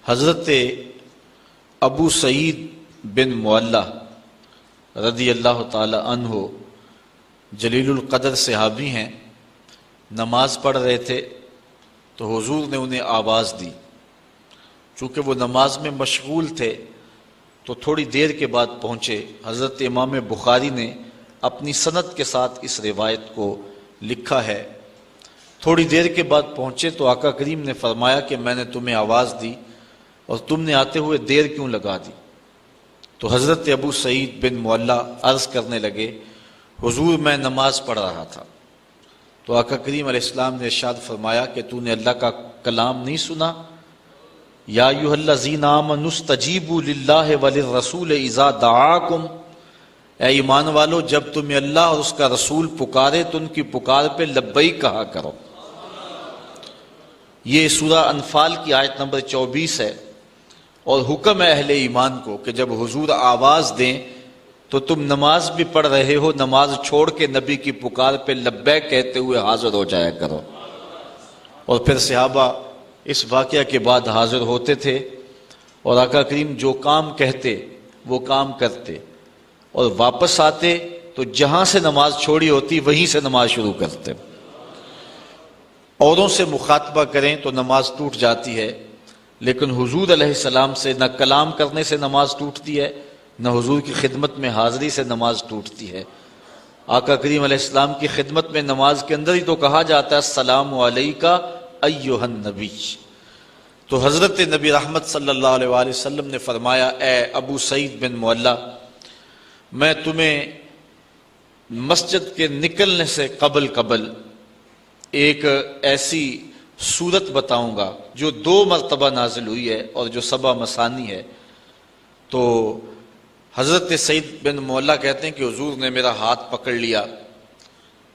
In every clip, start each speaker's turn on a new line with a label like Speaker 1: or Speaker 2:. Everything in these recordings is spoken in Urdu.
Speaker 1: حضرت ابو سعید بن معلہ رضی اللہ تعالی عنہ جلیل القدر صحابی ہیں، نماز پڑھ رہے تھے تو حضور نے انہیں آواز دی۔ چونکہ وہ نماز میں مشغول تھے تو تھوڑی دیر کے بعد پہنچے۔ حضرت امام بخاری نے اپنی سند کے ساتھ اس روایت کو لکھا ہے۔ تھوڑی دیر کے بعد پہنچے تو آقا کریم نے فرمایا کہ میں نے تمہیں آواز دی اور تم نے آتے ہوئے دیر کیوں لگا دی؟ تو حضرت ابو سعید بن معلہ عرض کرنے لگے، حضور میں نماز پڑھ رہا تھا۔ تو آقا کریم علیہ السلام نے ارشاد فرمایا کہ تو نے اللہ کا کلام نہیں سنا؟ یا ایھا الذین آمنوا استجیبوا للہ وللرسول اذا دعاکم، اے ایمان والو جب تمہیں اللہ اور اس کا رسول پکارے تو ان کی پکار پہ لبیک کہا کرو۔ یہ سورہ انفال کی آیت نمبر 24 ہے، اور حکم ہے اہل ایمان کو کہ جب حضور آواز دیں تو تم نماز بھی پڑھ رہے ہو، نماز چھوڑ کے نبی کی پکار پہ لبیک کہتے ہوئے حاضر ہو جایا کرو۔ اور پھر صحابہ اس واقعہ کے بعد حاضر ہوتے تھے اور آقا کریم جو کام کہتے وہ کام کرتے، اور واپس آتے تو جہاں سے نماز چھوڑی ہوتی وہیں سے نماز شروع کرتے۔ اوروں سے مخاطبہ کریں تو نماز ٹوٹ جاتی ہے، لیکن حضور علیہ السلام سے نہ کلام کرنے سے نماز ٹوٹتی ہے، نہ حضور کی خدمت میں حاضری سے نماز ٹوٹتی ہے۔ آقا کریم علیہ السلام کی خدمت میں نماز کے اندر ہی تو کہا جاتا ہے السلام علیکہ ایھا النبی۔ تو حضرت نبی رحمت صلی اللہ علیہ وآلہ وسلم نے فرمایا، اے ابو سعید بن معلہ، میں تمہیں مسجد کے نکلنے سے قبل ایک ایسی سورت بتاؤں گا جو 2 مرتبہ نازل ہوئی ہے اور جو 7 مثانی ہے۔ تو حضرت سعید بن معلہ کہتے ہیں کہ حضور نے میرا ہاتھ پکڑ لیا۔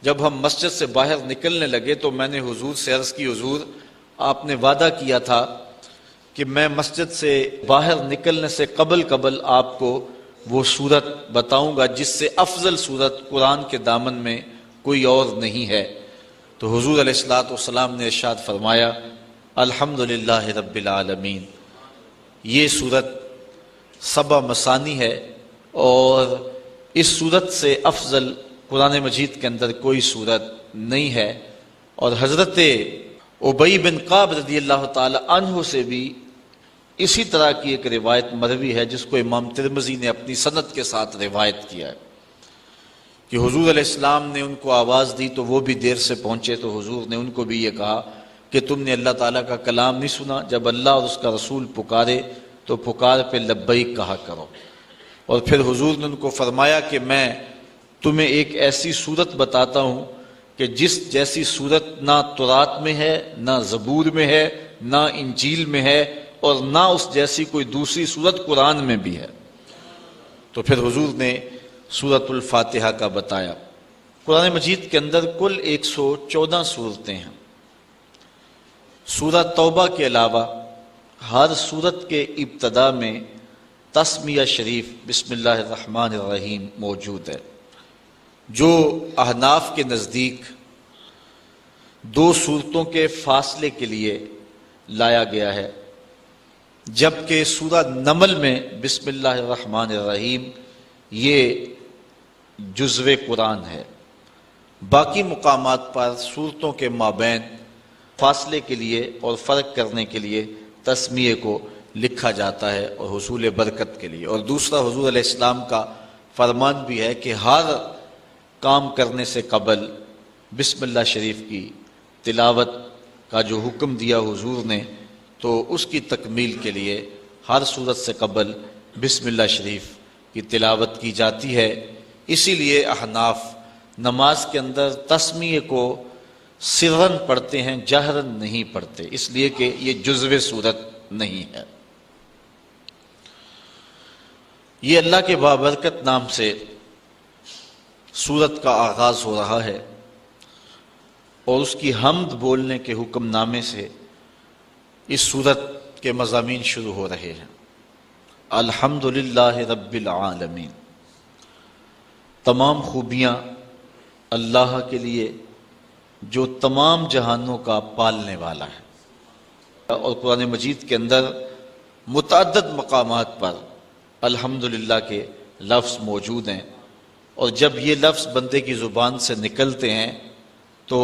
Speaker 1: جب ہم مسجد سے باہر نکلنے لگے تو میں نے حضور سے عرض کی، حضور آپ نے وعدہ کیا تھا کہ میں مسجد سے باہر نکلنے سے قبل آپ کو وہ سورت بتاؤں گا جس سے افضل سورت قرآن کے دامن میں کوئی اور نہیں ہے۔ تو حضور علیہ الصلوۃ والسلام نے ارشاد فرمایا، الحمدللہ رب العالمین۔ یہ سورت 7 مثانی ہے، اور اس سورت سے افضل قرآن مجید کے اندر کوئی سورت نہیں ہے۔ اور حضرت ابی بن کعب رضی اللہ تعالی عنہ سے بھی اسی طرح کی ایک روایت مروی ہے جس کو امام ترمذی نے اپنی سند کے ساتھ روایت کیا ہے کہ حضور علیہ السلام نے ان کو آواز دی تو وہ بھی دیر سے پہنچے، تو حضور نے ان کو بھی یہ کہا کہ تم نے اللہ تعالیٰ کا کلام نہیں سنا؟ جب اللہ اور اس کا رسول پکارے تو پکار پہ لبیک کہا کرو۔ اور پھر حضور نے ان کو فرمایا کہ میں تمہیں ایک ایسی صورت بتاتا ہوں کہ جس جیسی صورت نہ تورات میں ہے، نہ زبور میں ہے، نہ انجیل میں ہے، اور نہ اس جیسی کوئی دوسری صورت قرآن میں بھی ہے۔ تو پھر حضور نے سورۃ الفاتحہ کا بتایا۔ قرآن مجید کے اندر کل 114 صورتیں ہیں۔ سورہ توبہ کے علاوہ ہر سورت کے ابتدا میں تسمیہ شریف بسم اللہ الرحمن الرحیم موجود ہے، جو احناف کے نزدیک 2 صورتوں کے فاصلے کے لیے لایا گیا ہے، جبکہ سورہ نمل میں بسم اللہ الرحمن الرحیم یہ جزو قرآن ہے۔ باقی مقامات پر صورتوں کے مابین فاصلے کے لیے اور فرق کرنے کے لیے تسمیہ کو لکھا جاتا ہے، اور حصول برکت کے لیے۔ اور دوسرا حضور علیہ السلام کا فرمان بھی ہے کہ ہر کام کرنے سے قبل بسم اللہ شریف کی تلاوت کا جو حکم دیا حضور نے، تو اس کی تکمیل کے لیے ہر صورت سے قبل بسم اللہ شریف کی تلاوت کی جاتی ہے۔ اسی لیے احناف نماز کے اندر تسمیہ کو سرن پڑھتے ہیں، جہرن نہیں پڑھتے، اس لیے کہ یہ جزو صورت نہیں ہے۔ یہ اللہ کے بابرکت نام سے سورت کا آغاز ہو رہا ہے، اور اس کی حمد بولنے کے حکم نامے سے اس سورت کے مضامین شروع ہو رہے ہیں۔ الحمدللہ رب العالمین، تمام خوبیاں اللہ کے لیے جو تمام جہانوں کا پالنے والا ہے۔ اور قرآن مجید کے اندر متعدد مقامات پر الحمدللہ کے لفظ موجود ہیں، اور جب یہ لفظ بندے کی زبان سے نکلتے ہیں تو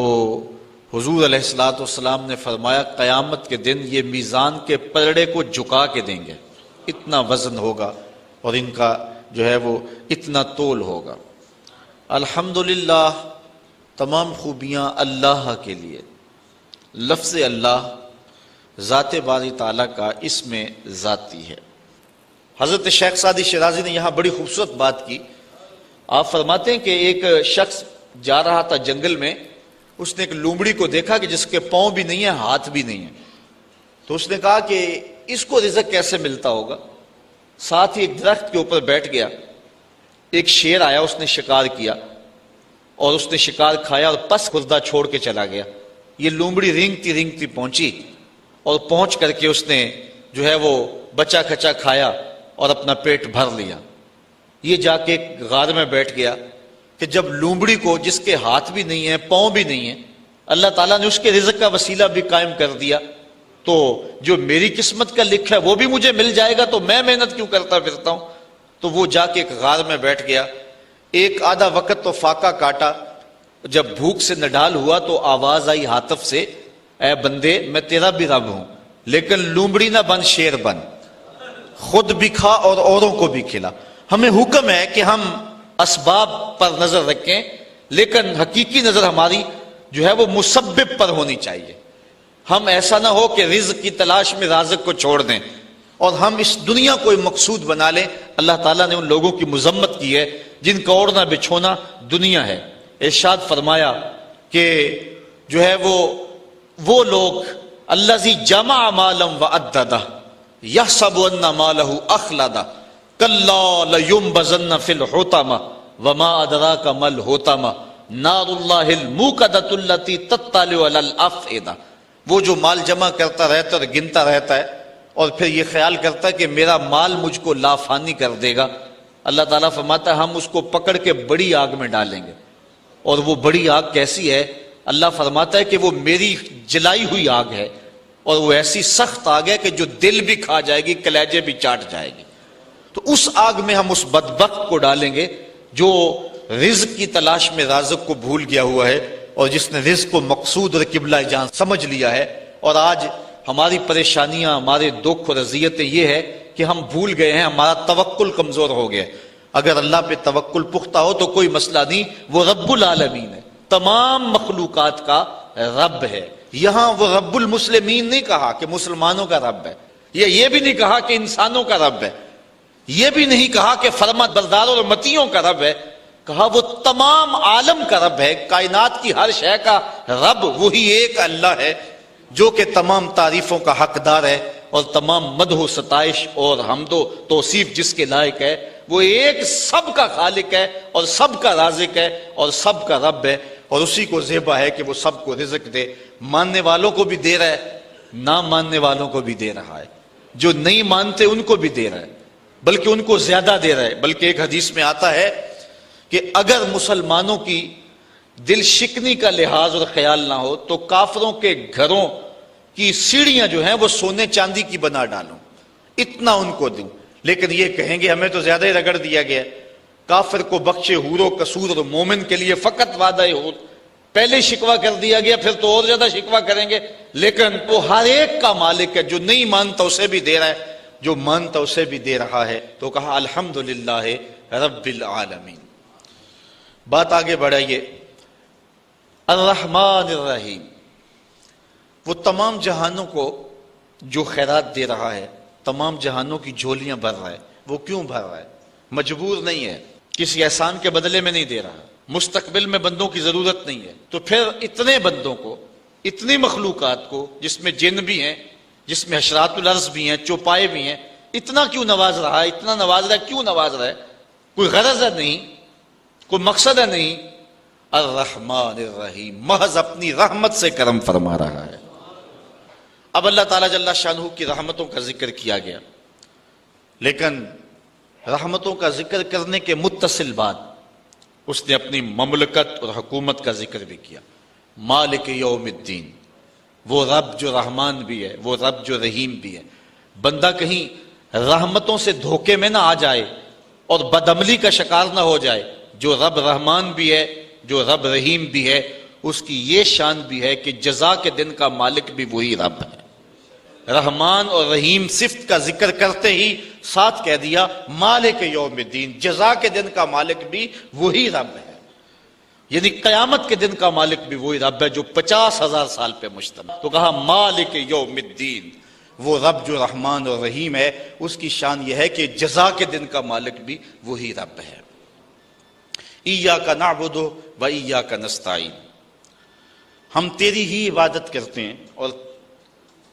Speaker 1: حضور علیہ الصلوۃ والسلام نے فرمایا قیامت کے دن یہ میزان کے پلڑے کو جھکا کے دیں گے، اتنا وزن ہوگا اور ان کا جو ہے وہ اتنا تول ہوگا۔ الحمدللہ تمام خوبیاں اللہ کے لیے۔ لفظ اللہ ذات باری تعالیٰ کا اسم ذاتی ہے۔ حضرت شیخ سعدی شیرازی نے یہاں بڑی خوبصورت بات کی۔ آپ فرماتے ہیں کہ ایک شخص جا رہا تھا جنگل میں، اس نے ایک لومڑی کو دیکھا کہ جس کے پاؤں بھی نہیں ہیں، ہاتھ بھی نہیں ہیں، تو اس نے کہا کہ اس کو رزق کیسے ملتا ہوگا؟ ساتھ ہی ایک درخت کے اوپر بیٹھ گیا، ایک شیر آیا، اس نے شکار کیا اور اس نے شکار کھایا اور پس خوردہ چھوڑ کے چلا گیا۔ یہ لومڑی رینگتی رینگتی پہنچی اور پہنچ کر کے اس نے جو ہے وہ بچا کھچا کھایا اور اپنا پیٹ بھر لیا۔ یہ جا کے ایک غار میں بیٹھ گیا کہ جب لومڑی کو، جس کے ہاتھ بھی نہیں ہیں، پاؤں بھی نہیں ہیں، اللہ تعالیٰ نے اس کے رزق کا وسیلہ بھی قائم کر دیا، تو جو میری قسمت کا لکھا ہے وہ بھی مجھے مل جائے گا، تو میں محنت کیوں کرتا پھرتا ہوں؟ تو وہ جا کے ایک غار میں بیٹھ گیا۔ ایک آدھا وقت تو فاقہ کاٹا، جب بھوک سے نڈال ہوا تو آواز آئی ہاتف سے، اے بندے میں تیرا بھی رب ہوں، لیکن لومڑی نہ بن، شیر بن، خود بھی کھا اور اوروں کو بھی کھلا۔ ہمیں حکم ہے کہ ہم اسباب پر نظر رکھیں، لیکن حقیقی نظر ہماری جو ہے وہ مسبب پر ہونی چاہیے۔ ہم ایسا نہ ہو کہ رزق کی تلاش میں رازق کو چھوڑ دیں اور ہم اس دنیا کو مقصود بنا لیں۔ اللہ تعالیٰ نے ان لوگوں کی مذمت کی ہے جن کا اوڑھنا بچھونا دنیا ہے۔ ارشاد فرمایا کہ جو ہے وہ لوگ الذی جمع مالا وعددہ یحسب ان مالہ اخلدہ کلا لینبذن فی الحطمہ وما ادراک ما الحطمہ نار اللہ الموقدۃ التی تطلع علی الافئدہ۔ وہ جو مال جمع کرتا رہتا ہے اور گنتا رہتا ہے اور پھر یہ خیال کرتا ہے کہ میرا مال مجھ کو لافانی کر دے گا، اللہ تعالیٰ فرماتا ہے ہم اس کو پکڑ کے بڑی آگ میں ڈالیں گے۔ اور وہ بڑی آگ کیسی ہے؟ اللہ فرماتا ہے کہ وہ میری جلائی ہوئی آگ ہے، اور وہ ایسی سخت آگ ہے کہ جو دل بھی کھا جائے گی، کلیجے بھی چاٹ جائے گی۔ تو اس آگ میں ہم اس بدبخت کو ڈالیں گے جو رزق کی تلاش میں رازق کو بھول گیا ہوا ہے، اور جس نے رزق کو مقصود اور قبلہ جان سمجھ لیا ہے۔ اور آج ہماری پریشانیاں، ہمارے دکھ اور اذیتیں یہ ہے کہ ہم بھول گئے ہیں، ہمارا توکل کمزور ہو گیا۔ اگر اللہ پہ توکل پختہ ہو تو کوئی مسئلہ نہیں، وہ رب العالمین ہے، تمام مخلوقات کا رب ہے۔ یہاں وہ رب المسلمین نہیں کہا کہ مسلمانوں کا رب ہے، یہ بھی نہیں کہا کہ انسانوں کا رب ہے، یہ بھی نہیں کہا کہ فرما برداروں اور متیوں کا رب ہے، کہا وہ تمام عالم کا رب ہے، کائنات کی ہر شے کا رب وہی ایک اللہ ہے جو کہ تمام تعریفوں کا حقدار ہے، اور تمام مدح و ستائش اور حمد و توصیف جس کے لائق ہے۔ وہ ایک سب کا خالق ہے اور سب کا رازق ہے اور سب کا رب ہے، اور اسی کو زیبا ہے کہ وہ سب کو رزق دے، ماننے والوں کو بھی دے رہا ہے، نہ ماننے والوں کو بھی دے رہا ہے، جو نہیں مانتے ان کو بھی دے رہا ہے، بلکہ ان کو زیادہ دے رہا ہے۔ بلکہ ایک حدیث میں آتا ہے کہ اگر مسلمانوں کی دل شکنی کا لحاظ اور خیال نہ ہو تو کافروں کے گھروں کی سیڑھیاں جو ہیں وہ سونے چاندی کی بنا ڈالوں، اتنا ان کو دوں۔ لیکن یہ کہیں گے ہمیں تو زیادہ ہی رگڑ دیا گیا، کافر کو بخشے حور و قصور اور مومن کے لیے فقط وعدہ حور، پہلے شکوہ کر دیا گیا، پھر تو اور زیادہ شکوہ کریں گے۔ لیکن وہ ہر ایک کا مالک ہے، جو نہیں مانتا اسے بھی دے رہا ہے، جو مانتا اسے بھی دے رہا ہے۔ تو کہا الحمدللہ رب العالمین۔ بات آگے بڑھائیے، الرحمن الرحیم، وہ تمام جہانوں کو جو خیرات دے رہا ہے، تمام جہانوں کی جھولیاں بھر رہا ہے۔ وہ کیوں بھر رہا ہے؟ مجبور نہیں ہے، کسی احسان کے بدلے میں نہیں دے رہا، مستقبل میں بندوں کی ضرورت نہیں ہے، تو پھر اتنے بندوں کو، اتنی مخلوقات کو، جس میں جن بھی ہیں، جس میں حشرات الارض بھی ہیں، چوپائے بھی ہیں، اتنا کیوں نواز رہا ہے؟ اتنا نواز رہا ہے، کیوں نواز رہا ہے؟ کوئی غرض ہے نہیں، کوئی مقصد ہے نہیں۔ الرحمن الرحیم، محض اپنی رحمت سے کرم فرما رہا ہے۔ اب اللہ تعالیٰ جل شانہ کی رحمتوں کا ذکر کیا گیا، لیکن رحمتوں کا ذکر کرنے کے متصل بعد اس نے اپنی مملکت اور حکومت کا ذکر بھی کیا۔ مالک یوم الدین، وہ رب جو رحمان بھی ہے، وہ رب جو رحیم بھی ہے، بندہ کہیں رحمتوں سے دھوکے میں نہ آ جائے اور بدعملی کا شکار نہ ہو جائے. جو رب رحمان بھی ہے، جو رب رحیم بھی ہے، اس کی یہ شان بھی ہے کہ جزا کے دن کا مالک بھی وہی رب ہے. رحمان اور رحیم صفت کا ذکر کرتے ہی ساتھ کہہ دیا مالک یوم الدین، جزا کے دن کا مالک بھی وہی رب ہے. یعنی قیامت کے دن کا مالک بھی وہی رب ہے جو 50,000 سال پہ مشتمل. تو کہا مالک یوم الدین، وہ رب جو رحمان اور رحیم ہے اس کی شان یہ ہے کہ جزا کے دن کا مالک بھی وہی رب ہے. ایاک نعبد و ایاک نستعین، ہم تیری ہی عبادت کرتے ہیں اور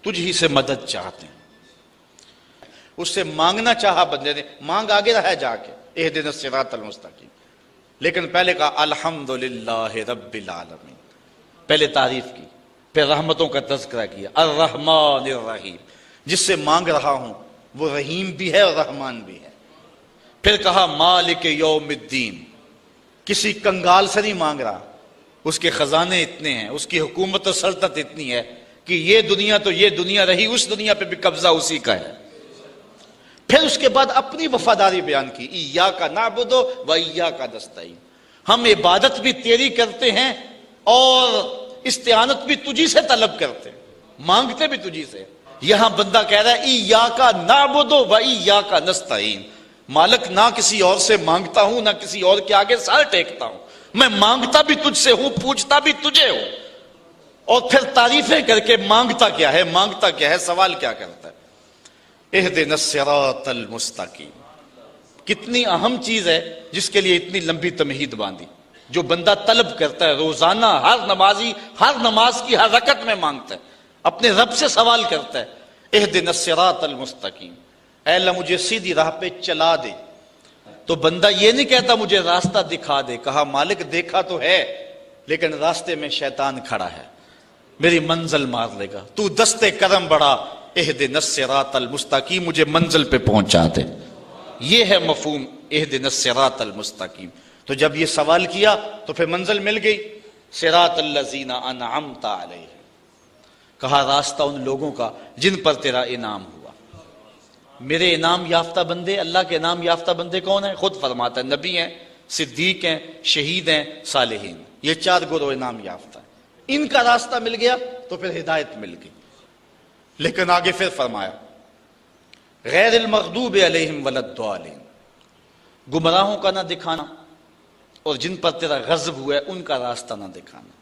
Speaker 1: تجھ ہی سے مدد چاہتے ہیں. اس سے مانگنا چاہا بندے نے، مانگ آگے رہا ہے جا کے اہدنا الصراط المستقیم، لیکن پہلے کہا الحمدللہ رب العالمین، پہلے تعریف کی، پھر رحمتوں کا تذکرہ کیا. الرحمن الرحیم، جس سے مانگ رہا ہوں وہ رحیم بھی ہے اور رحمان بھی ہے. پھر کہا مالک یوم الدین، کسی کنگال سے نہیں مانگ رہا، اس کے خزانے اتنے ہیں، اس کی حکومت و سلطنت اتنی ہے کہ یہ دنیا تو یہ دنیا رہی، اس دنیا پہ بھی قبضہ اسی کا ہے. پھر اس کے بعد اپنی وفاداری بیان کی، ایاک نعبد و ایاک نستعین، ہم عبادت بھی تیری کرتے ہیں اور استعانت بھی تجھی سے طلب کرتے ہیں، مانگتے بھی تجھی سے. یہاں بندہ کہہ رہا ہے ایاک نعبد و ایاک نستعین، مالک نہ کسی اور سے مانگتا ہوں نہ کسی اور کے آگے سر ٹیکتا ہوں، میں مانگتا بھی تجھ سے ہوں، پوچھتا بھی تجھے ہوں. اور پھر تعریفیں کر کے مانگتا کیا ہے، مانگتا کیا ہے، سوال کیا کرتا ہے. اہدنا الصراط المستقیم، کتنی اہم چیز ہے جس کے لیے اتنی لمبی تمہید باندھی. جو بندہ طلب کرتا ہے روزانہ، ہر نمازی ہر نماز کی ہر رکعت میں مانگتا ہے، اپنے رب سے سوال کرتا ہے اہدنا الصراط المستقیم، اے اللہ مجھے سیدھی راہ پہ چلا دے. تو بندہ یہ نہیں کہتا مجھے راستہ دکھا دے، کہا مالک دیکھا تو ہے لیکن راستے میں شیطان کھڑا ہے، میری منزل مار لے گا، تو دستے کرم بڑھا، اہدنا الصراط المستقیم، مجھے منزل پہ پہنچا دے. یہ ہے مفہوم اہدنا الصراط المستقیم. تو جب یہ سوال کیا تو پھر منزل مل گئی، صراط الذین انعمت علیہم، کہا راستہ ان لوگوں کا جن پر تیرا انعام ہوا. میرے انعام یافتہ بندے، اللہ کے انعام یافتہ بندے کون ہیں؟ خود فرماتا ہے نبی ہیں، صدیق ہیں، شہید ہیں، صالحین، یہ 4 گروہ انعام یافتہ ہیں. ان کا راستہ مل گیا تو پھر ہدایت مل گئی. لیکن آگے پھر فرمایا غیر المغضوب علیہم ولا الضالین، گمراہوں کا نہ دکھانا اور جن پر تیرا غضب ہوا ہے ان کا راستہ نہ دکھانا.